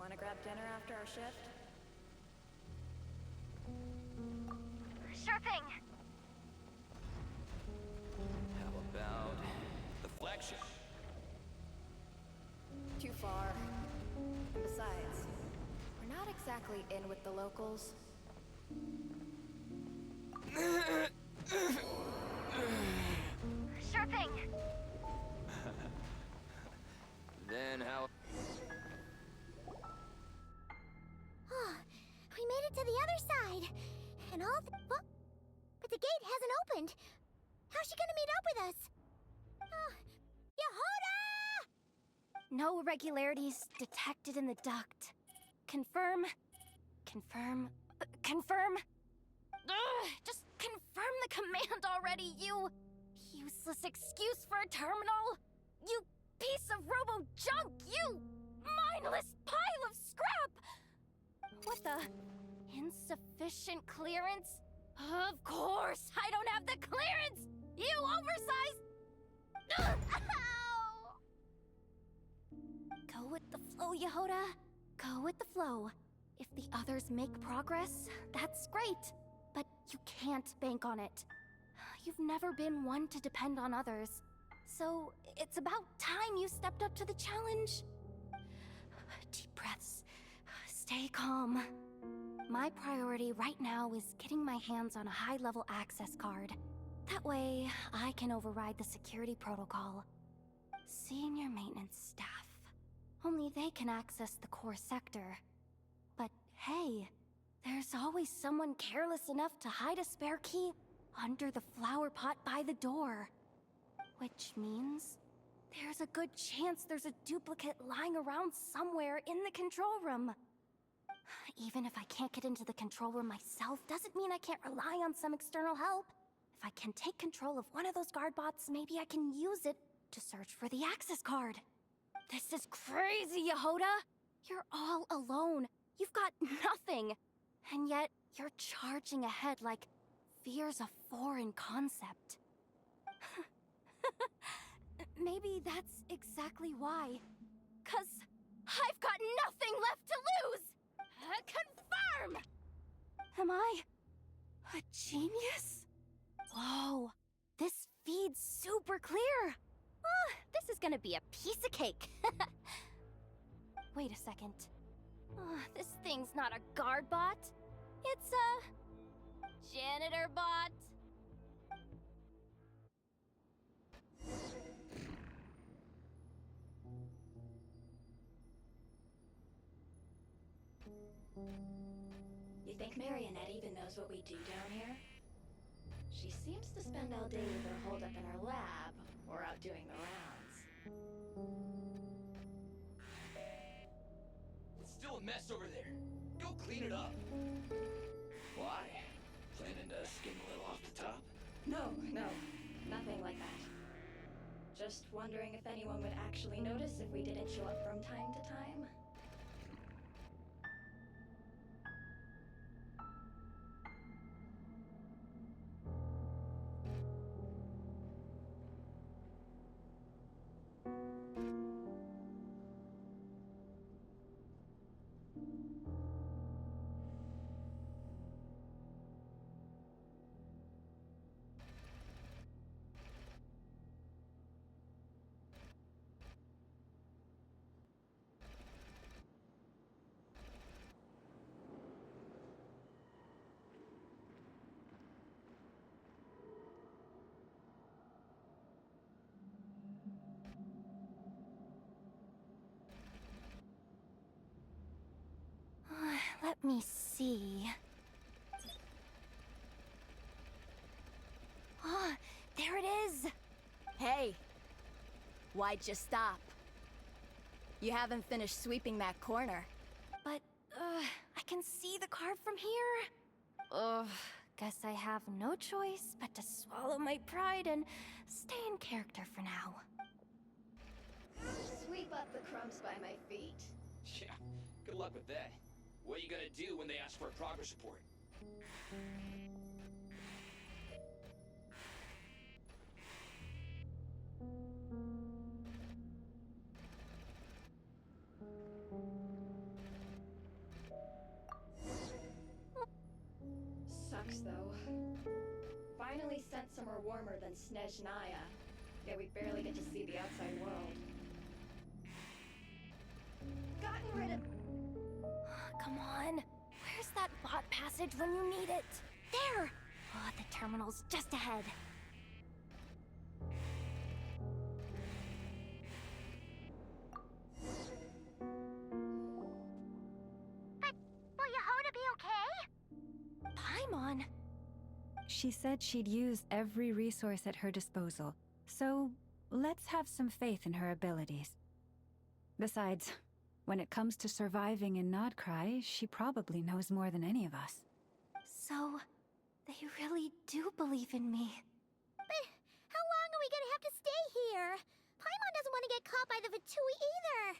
wanna grab dinner after our shift? Sure thing. How about the flagship? Too far. And besides, we're not exactly in with the locals. Then how... We made it to the other side. And all the... Well, but the gate hasn't opened. How's she gonna meet up with us? Yehoda! No irregularities detected in the duct. Confirm. Confirm. Confirm. Ugh, just confirm the command already, you useless excuse for a terminal. You piece of robo-junk, you mindless pile of scrap! What the? Insufficient clearance? Of course, I don't have the clearance! You oversized... Ugh, ow! Go with the flow, Yehoda. Go with the flow. If the others make progress, that's great. But you can't bank on it. You've never been one to depend on others. So, it's about time you stepped up to the challenge. Deep breaths. Stay calm. My priority right now is getting my hands on a high-level access card. That way, I can override the security protocol. Senior maintenance staff. Only they can access the core sector. But hey, there's always someone careless enough to hide a spare key under the flower pot by the door. Which means there's a good chance there's a duplicate lying around somewhere in the control room. Even if I can't get into the control room myself, doesn't mean I can't rely on some external help. If I can take control of one of those guard bots, maybe I can use it to search for the access card. This is crazy, Yehoda! You're all alone. You've got nothing. And yet, you're charging ahead like fear's a foreign concept. Maybe that's exactly why. 'Cause I've got nothing left to lose! Confirm! Am I a genius? Whoa, this feed's super clear. Oh, this is gonna be a piece of cake. Wait a second. This thing's not a guard bot. It's a janitor bot. You think Marionette even knows what we do down here? She seems to spend all day either holed up in her lab or out doing the rounds. It's still a mess over there. Go clean it up. Why? Planning to skim a little off the top? No, nothing like that. Just wondering if anyone would actually notice if we didn't show up from time to time. Let me see. Ah, there it is! Hey! Why'd you stop? You haven't finished sweeping that corner. But, I can see the card from here. Ugh, guess I have no choice but to swallow my pride and stay in character for now. Sweep up the crumbs by my feet. Yeah, good luck with that. What are you gonna do when they ask for a progress report? Sucks though. Finally sent somewhere warmer than Snezhnaya, yet we barely get to see the outside world. Gotten rid of... Come on. Where's that bot passage when you need it? There! Oh, the terminal's just ahead. gonna be okay? Paimon! She said she'd use every resource at her disposal, so let's have some faith in her abilities. Besides, when it comes to surviving in Nodcry, she probably knows more than any of us. So, they really do believe in me. But how long are we gonna have to stay here? Paimon doesn't want to get caught by the Fatui either.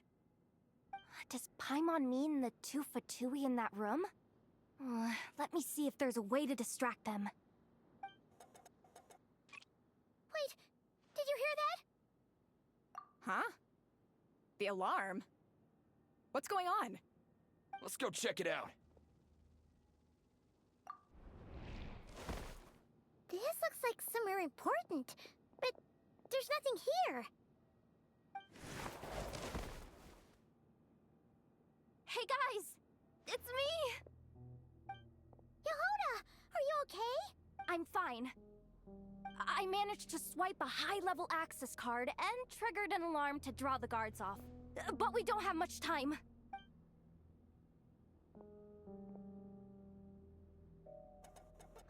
Does Paimon mean the two Fatui in that room? Let me see if there's a way to distract them. Wait, did you hear that? Huh? The alarm? What's going on? Let's go check it out. This looks like somewhere important, but there's nothing here. Hey guys! It's me! Yehuda, are you okay? I'm fine. I managed to swipe a high-level access card and triggered an alarm to draw the guards off. But we don't have much time.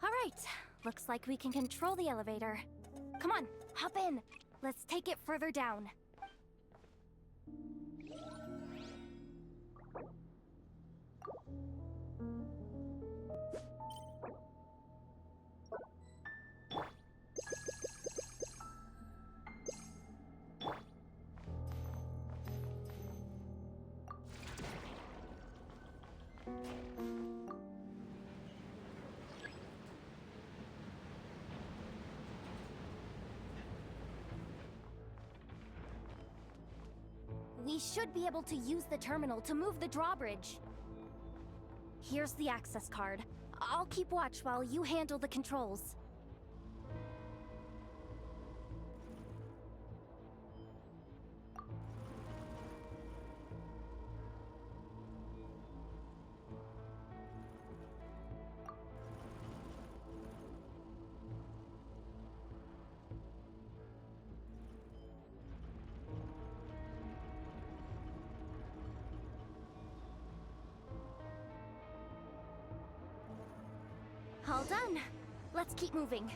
Alright, looks like we can control the elevator. Come on, hop in. Let's take it further down. We should be able to use the terminal to move the drawbridge. Here's the access card. I'll keep watch while you handle the controls. All done. Let's keep moving.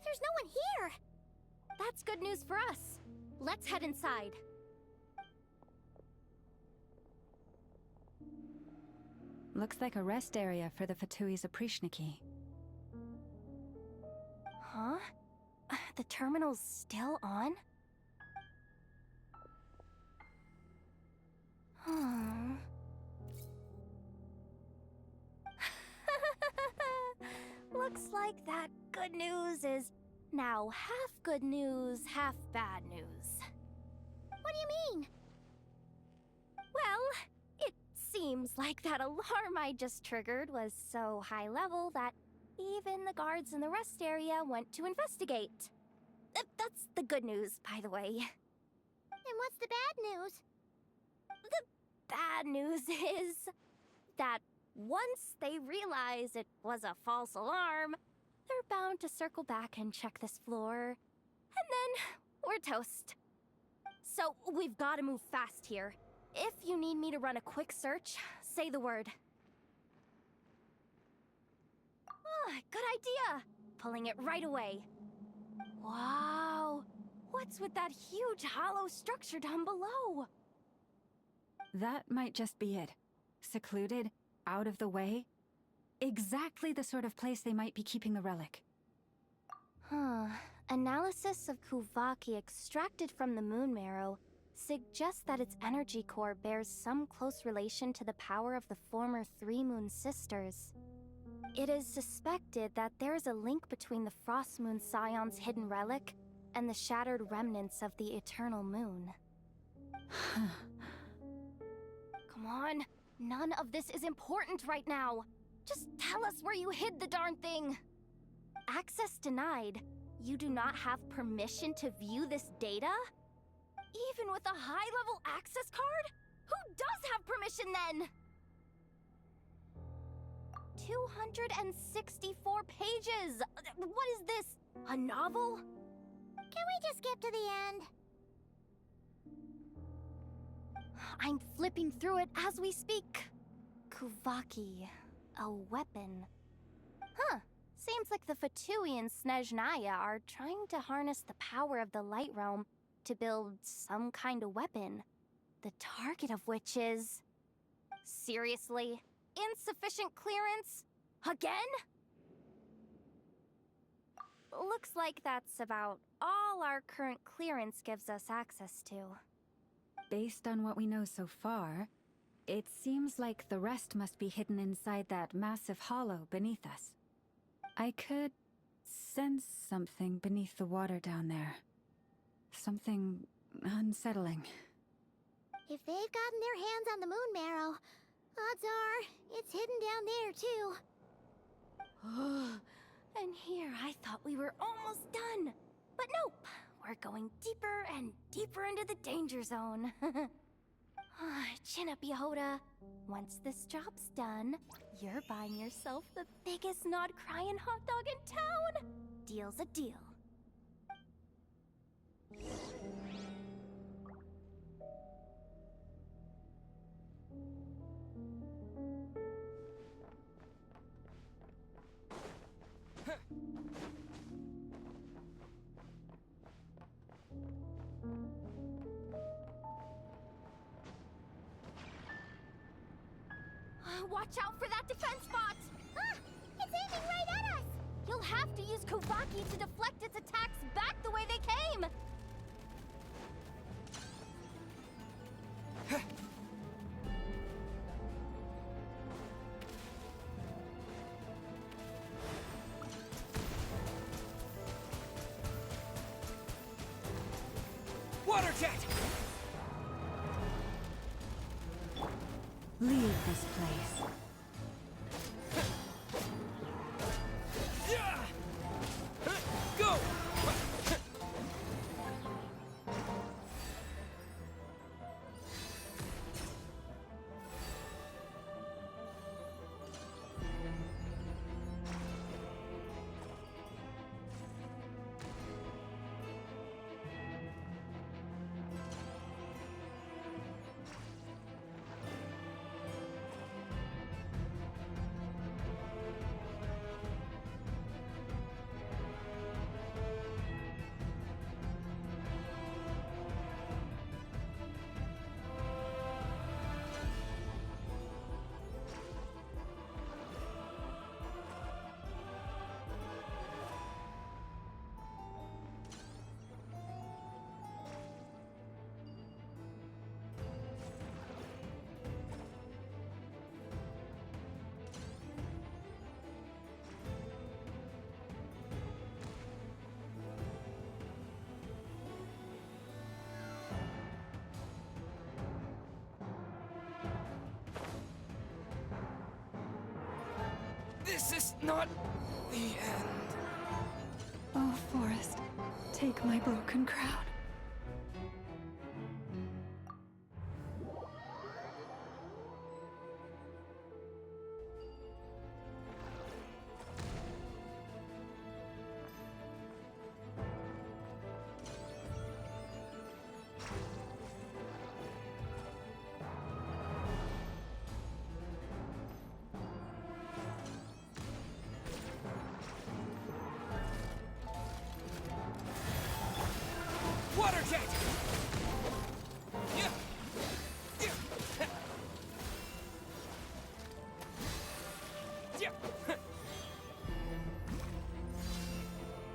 There's no one here. That's good news for us. Let's head inside. Looks like a rest area for the Fatui's Oprishniki. Huh? The terminal's still on? Hmm. Looks like that good news is now half good news, half bad news. What do you mean? Well, it seems like that alarm I just triggered was so high level that even the guards in the rest area went to investigate. That's the good news, by the way. And what's the bad news? The bad news is that once they realize it was a false alarm, they're bound to circle back and check this floor. And then we're toast. So we've got to move fast here. If you need me to run a quick search, say the word. Ah, good idea. Pulling it right away. Wow. What's with that huge hollow structure down below? That might just be it. Secluded, out of the way. Exactly the sort of place they might be keeping the relic. Huh. Analysis of Kuvaki extracted from the moon marrow suggests that its energy core bears some close relation to the power of the former Three Moon Sisters. It is suspected that there is a link between the Frost Moon Scion's hidden relic and the shattered remnants of the Eternal Moon. None of this is important right now. Just tell us where you hid the darn thing. Access denied. You do not have permission to view this data? Even with a high-level access card? Who does have permission then? 264 pages! What is this? A novel? Can we just skip to the end? I'm flipping through it as we speak. Kuvaki, a weapon. Huh. Seems like the Fatui and Snezhnaya are trying to harness the power of the Light Realm to build some kind of weapon. The target of which is... Seriously? Insufficient clearance? Again? Looks like that's about all our current clearance gives us access to. Based on what we know so far, it seems like the rest must be hidden inside that massive hollow beneath us. I could sense something beneath the water down there. Something unsettling. If they've gotten their hands on the moon marrow, odds are it's hidden down there too. And here I thought we were almost done. But nope, we're going deeper and deeper into the danger zone. Chin up, Yehoda. Once this job's done, you're buying yourself the biggest nod-crying hot dog in town. Deal's a deal. Watch out for that defense bot! Ah! It's aiming right at us! You'll have to use Kuvaki to deflect its attacks back the way they came! Water jet! Leave this place. Go! This is not the end. Oh, Forest, take my broken crown. Water jet! Yeah. Yeah. Yeah.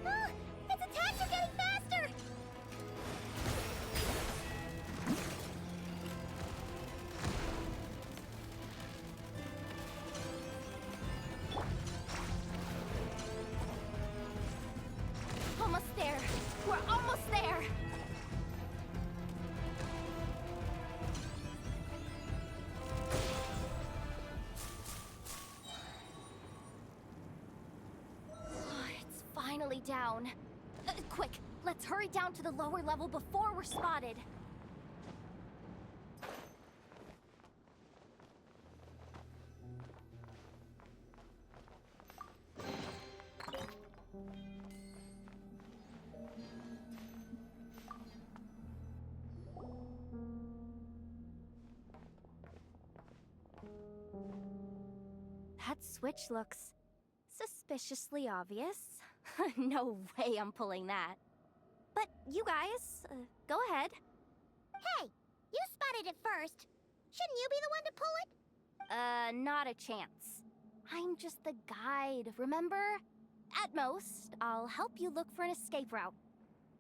Ah! Its attacks are getting faster! Almost there. We're almost there. down. Quick, let's hurry down to the lower level before we're spotted. That switch looks suspiciously obvious. No way I'm pulling that. But you guys, go ahead. Hey, you spotted it first. Shouldn't you be the one to pull it? Not a chance. I'm just the guide, remember? At most, I'll help you look for an escape route.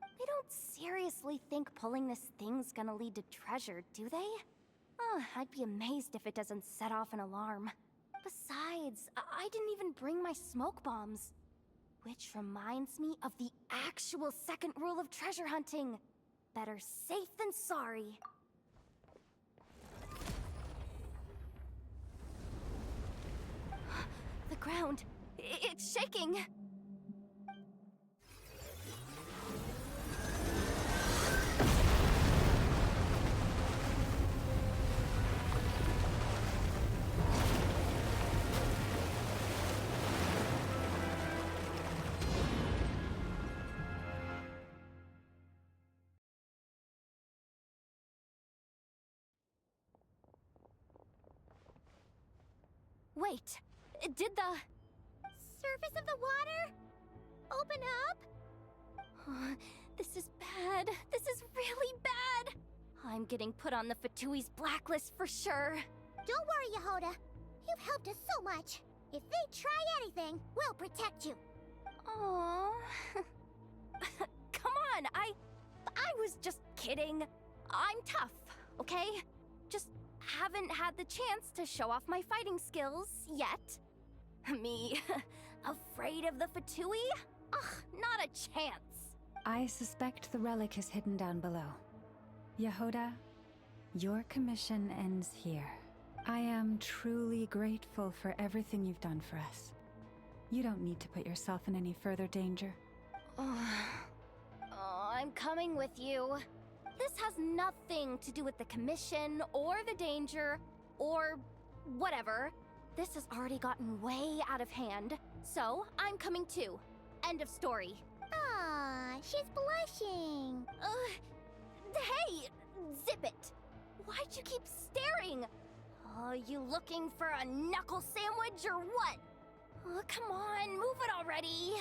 They don't seriously think pulling this thing's gonna lead to treasure, do they? I'd be amazed if it doesn't set off an alarm. Besides, I didn't even bring my smoke bombs. Which reminds me of the actual second rule of treasure hunting. Better safe than sorry. The ground, it's shaking. Wait, did the Surface of the water? Open up? This is bad. This is really bad. I'm getting put on the Fatui's blacklist for sure. Don't worry, Yehoda. You've helped us so much. If they try anything, we'll protect you. Aww. Come on, I was just kidding. I'm tough, okay? Just haven't had the chance to show off my fighting skills yet. Me, afraid of the Fatui? Ugh, not a chance. I suspect the relic is hidden down below. Yehoda, your commission ends here. I am truly grateful for everything you've done for us. You don't need to put yourself in any further danger. I'm coming with you. This has nothing to do with the commission, or the danger, or whatever. This has already gotten way out of hand, so I'm coming too. End of story. Aw, she's blushing. Hey! Zip it! Why'd you keep staring? Are you looking for a knuckle sandwich or what? Come on, move it already!